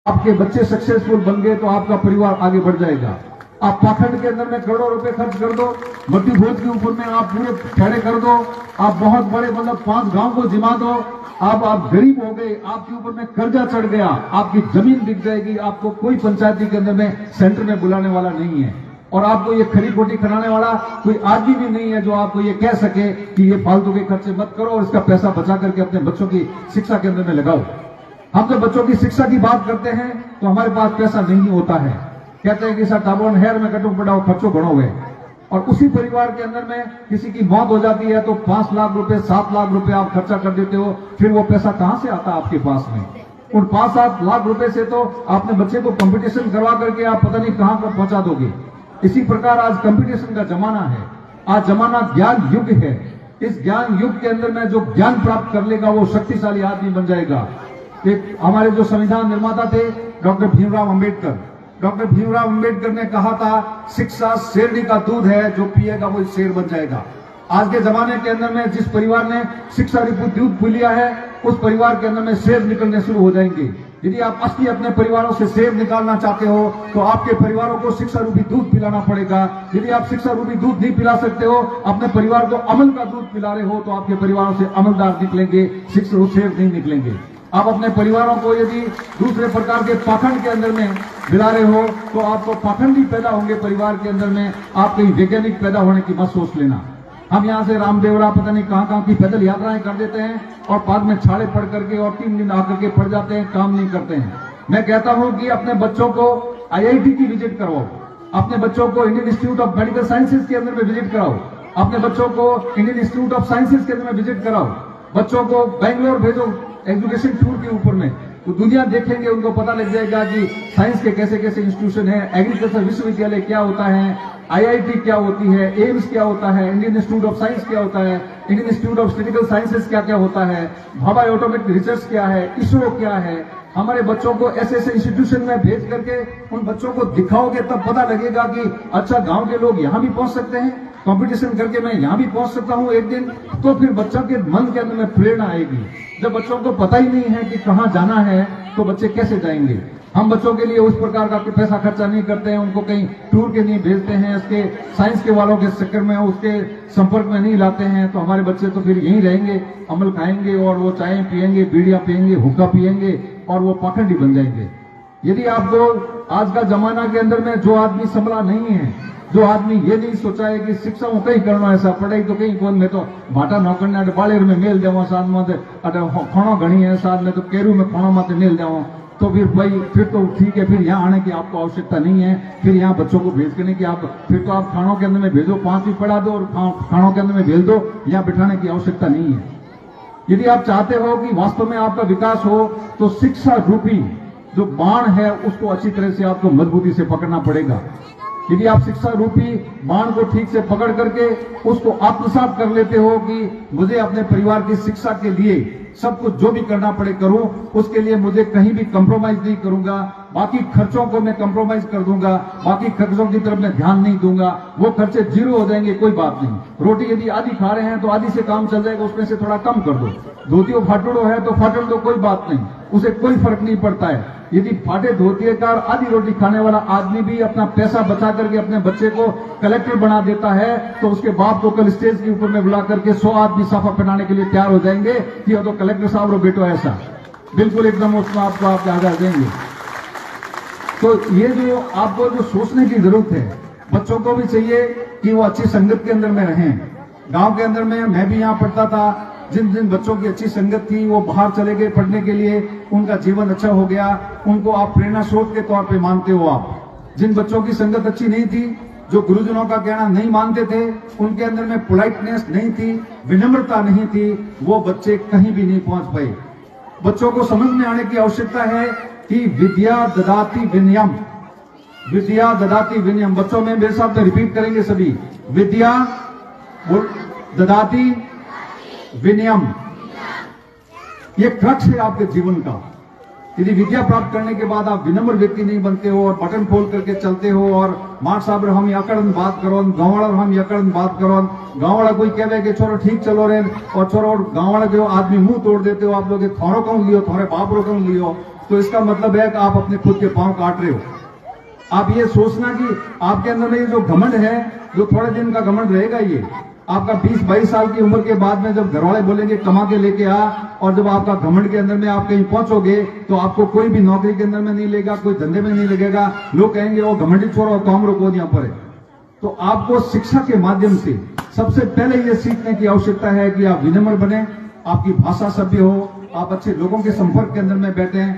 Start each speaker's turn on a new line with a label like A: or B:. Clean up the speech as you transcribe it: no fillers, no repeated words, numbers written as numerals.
A: आपके बच्चे सक्सेसफुल बन गए तो आपका परिवार आगे बढ़ जाएगा। आप पाखंड के अंदर में करोड़ों रुपए खर्च कर दो, मट्टी भोज के ऊपर में आप पूरे खड़े कर दो, आप बहुत बड़े मतलब 5 गांव को जिमा दो, आप गरीब हो गए, आपके ऊपर में कर्जा चढ़ गया, आपकी जमीन बिक जाएगी, आपको कोई पंचायती के अंदर में सेंटर में बुलाने वाला नहीं है और आपको ये खरी खोटी कराने वाला कोई आदमी भी नहीं है जो आपको ये कह सके कि ये फालतू के खर्चे मत करो और इसका पैसा बचा करके अपने बच्चों की शिक्षा के अंदर में लगाओ। हम जब बच्चों की शिक्षा की बात करते हैं तो हमारे पास पैसा नहीं होता है, कहते हैं कि सर टाबोन हेयर में कटू पड़ाओ खर्चो बढ़ो हुए, और उसी परिवार के अंदर में किसी की मौत हो जाती है तो 5 लाख रुपए 7 लाख रुपए आप खर्चा कर देते हो, फिर वो पैसा कहां से आता आपके पास में? उन 5-7 लाख रुपए से तो आपने बच्चे को कंपटीशन करवा करके आप पता नहीं कहां पर पहुंचा दोगे। इसी प्रकार आज कंपटीशन का जमाना है, आज जमाना ज्ञान युग है। इस ज्ञान युग के अंदर में जो ज्ञान प्राप्त कर लेगा वो शक्तिशाली आदमी बन जाएगा। एक हमारे जो संविधान निर्माता थे डॉक्टर भीमराव अंबेडकर ने कहा था शिक्षा शेरनी का दूध है, जो पिएगा वो शेर बन जाएगा। आज के जमाने के अंदर में जिस परिवार ने शिक्षा रूपी दूध पी लिया है उस परिवार के अंदर में शेर निकलने शुरू हो जाएंगे। यदि आप असली अपने परिवारों से शेर निकालना चाहते हो तो आपके परिवारों को शिक्षा रूपी दूध पिलाना पड़ेगा। यदि आप शिक्षा रूपी दूध नहीं पिला सकते हो, अपने परिवार को अमल का दूध पिला रहे हो, तो आपके परिवारों से अमलदार निकलेंगे, शिक्षा शेर नहीं निकलेंगे। आप अपने परिवारों को यदि दूसरे प्रकार के पाखंड के अंदर में मिला रहे हो तो आपको पाखंडी पैदा होंगे परिवार के अंदर में, आप कहीं वैज्ञानिक पैदा होने की मत सोच लेना। हम यहाँ से रामदेवरा पता नहीं कहां की पैदल यात्राएं कर देते हैं और बाद में छाड़े पड़ करके और 3 दिन आकर के पड़ जाते हैं, काम नहीं करते हैं। मैं कहता हूं कि अपने बच्चों को IIT की विजिट करवाओ, अपने बच्चों को Indian institute of medical sciences के अंदर में विजिट कराओ, अपने बच्चों को इंडियन इंस्टीट्यूट ऑफ साइंसेज के अंदर में विजिट कराओ, बच्चों को बेंगलोर भेजो एजुकेशन टूर के ऊपर में, तो दुनिया देखेंगे, उनको पता लग जाएगा कि साइंस के कैसे कैसे इंस्टीट्यूशन है, एग्रीकल्चर विश्वविद्यालय क्या होता है, IIT क्या होती है, एम्स क्या होता है, इंडियन इंस्टीट्यूट ऑफ साइंस क्या होता है, Indian institute of statistical sciences क्या क्या होता है, भाभा एटॉमिक रिसर्च क्या है, इसरो क्या है। हमारे बच्चों को ऐसे ऐसे इंस्टीट्यूशन में भेज करके उन बच्चों को दिखाओगे तब पता लगेगा कि अच्छा गांव के लोग यहां भी पहुंच सकते हैं, कंपटीशन करके मैं यहां भी पहुंच सकता हूं एक दिन, तो फिर बच्चों के मन के अंदर में प्रेरणा आएगी। जब बच्चों को पता ही नहीं है कि कहां जाना है तो बच्चे कैसे जाएंगे? हम बच्चों के लिए उस प्रकार का पैसा खर्चा नहीं करते हैं, उनको कहीं टूर के नहीं भेजते हैं, इसके साइंस के वालों के चक्कर में उसके संपर्क में नहीं लाते हैं, तो हमारे बच्चे तो फिर यहीं रहेंगे, अमल खाएंगे और वो चाय पियेंगे, बीड़ियां पियेंगे, हुक्का पियेंगे और वो पाखंडी बन जाएंगे। यदि आपको आज का जमाना के अंदर में जो आदमी संभला नहीं है, जो आदमी ये नहीं सोचा है कि शिक्षा में कहीं करना ऐसा पढ़ाई तो कहीं कौन, मैं तो भाटा नौकरने बाड़ेर में मेल देवा साथ में खणो घनी है, साथ में तो केरू में खणो माते मेल देवा, तो फिर भाई फिर तो ठीक है, फिर यहाँ आने की आपको आवश्यकता नहीं है, फिर यहाँ बच्चों को भेज करने की आप फिर तो आप खानों के अंदर में भेजो, 5वीं पढ़ा दो और खानों के अंदर में भेज दो, यहाँ बिठाने की आवश्यकता नहीं है। यदि आप चाहते हो कि वास्तव में आपका विकास हो तो शिक्षा रूपी जो बाण है उसको अच्छी तरह से आपको मजबूती से पकड़ना पड़ेगा। यदि आप शिक्षा रूपी बाण को ठीक से पकड़ करके उसको आत्मसात कर लेते हो कि मुझे अपने परिवार की शिक्षा के लिए सब कुछ जो भी करना पड़े करूं, उसके लिए मुझे कहीं भी कंप्रोमाइज नहीं करूंगा, बाकी खर्चों को मैं कंप्रोमाइज कर दूंगा, बाकी खर्चों की तरफ मैं ध्यान नहीं दूंगा, वो खर्चे 0 हो जाएंगे, कोई बात नहीं। रोटी यदि आधी खा रहे हैं तो आधी से काम चल जाएगा, उसमें से थोड़ा कम कर दो। धोतियों फाटड़ो है तो फाटड़ दो, कोई बात नहीं, उसे कोई फर्क नहीं पड़ता है। यदि फाटे धोती का आधी रोटी खाने वाला आदमी भी अपना पैसा बचा करके अपने बच्चे को कलेक्टर बना देता है तो उसके बाप को कल स्टेज के ऊपर में बुला करके 100 आदमी साफा पहनाने के लिए तैयार हो जाएंगे कि तो कलेक्टर साहब रो बेटो ऐसा, बिल्कुल एकदम उसमें आपको आप आधार देंगे। तो ये जो आपको जो सोचने की जरूरत है, बच्चों को भी चाहिए कि वो अच्छी संगत के अंदर में रहें। गांव के अंदर में मैं भी यहाँ पढ़ता था, जिन जिन बच्चों की अच्छी संगत थी वो बाहर चले गए पढ़ने के लिए, उनका जीवन अच्छा हो गया, उनको आप प्रेरणा स्रोत के तौर पे मानते हो। आप जिन बच्चों की संगत अच्छी नहीं थी, जो गुरुजनों का कहना नहीं मानते थे, उनके अंदर में पोलाइटनेस नहीं थी, विनम्रता नहीं थी, वो बच्चे कहीं भी नहीं पहुंच पाए। बच्चों को समझ में आने की आवश्यकता है कि विद्या ददाति विनयम, विद्या ददाति विनयम। बच्चों में मेरे साथ रिपीट करेंगे सभी, विद्या ददाति विनयम, ये क्रक्स है आपके जीवन का। यदि विद्या प्राप्त करने के बाद आप विनम्र व्यक्ति नहीं बनते हो और बटन खोल करके चलते हो और मार साहब हम यकड़न बात करो, गाँव वाला हम यकड़न बात करो, गाँव वाला कोई कहे कि छोरो ठीक चलो रे और छोरो गाँव वाला जो आदमी मुंह तोड़ देते हो आप लोग, थोड़ो कौन लियो, थोड़े बाप रो कौन लियो, तो इसका मतलब है कि आप अपने खुद के पांव काट रहे हो। आप ये सोचना कि आपके अंदर में ये जो घमंड है, जो थोड़े दिन का घमंड रहेगा, ये आपका 20-22 साल की उम्र के बाद में जब घरवाले बोलेंगे कमा के लेके आ, और जब आपका घमंड के अंदर में आप कहीं पहुंचोगे तो आपको कोई भी नौकरी के अंदर में नहीं लेगा, कोई धंधे में नहीं लगेगा। लोग कहेंगे वो घमंडी छोरा और काम रोको यहाँ पर है। तो आपको शिक्षा के माध्यम से सबसे पहले ये सीखने की आवश्यकता है कि आप विनम्र बने, आपकी भाषा सभ्य हो, आप अच्छे लोगों के संपर्क के अंदर में बैठे हैं।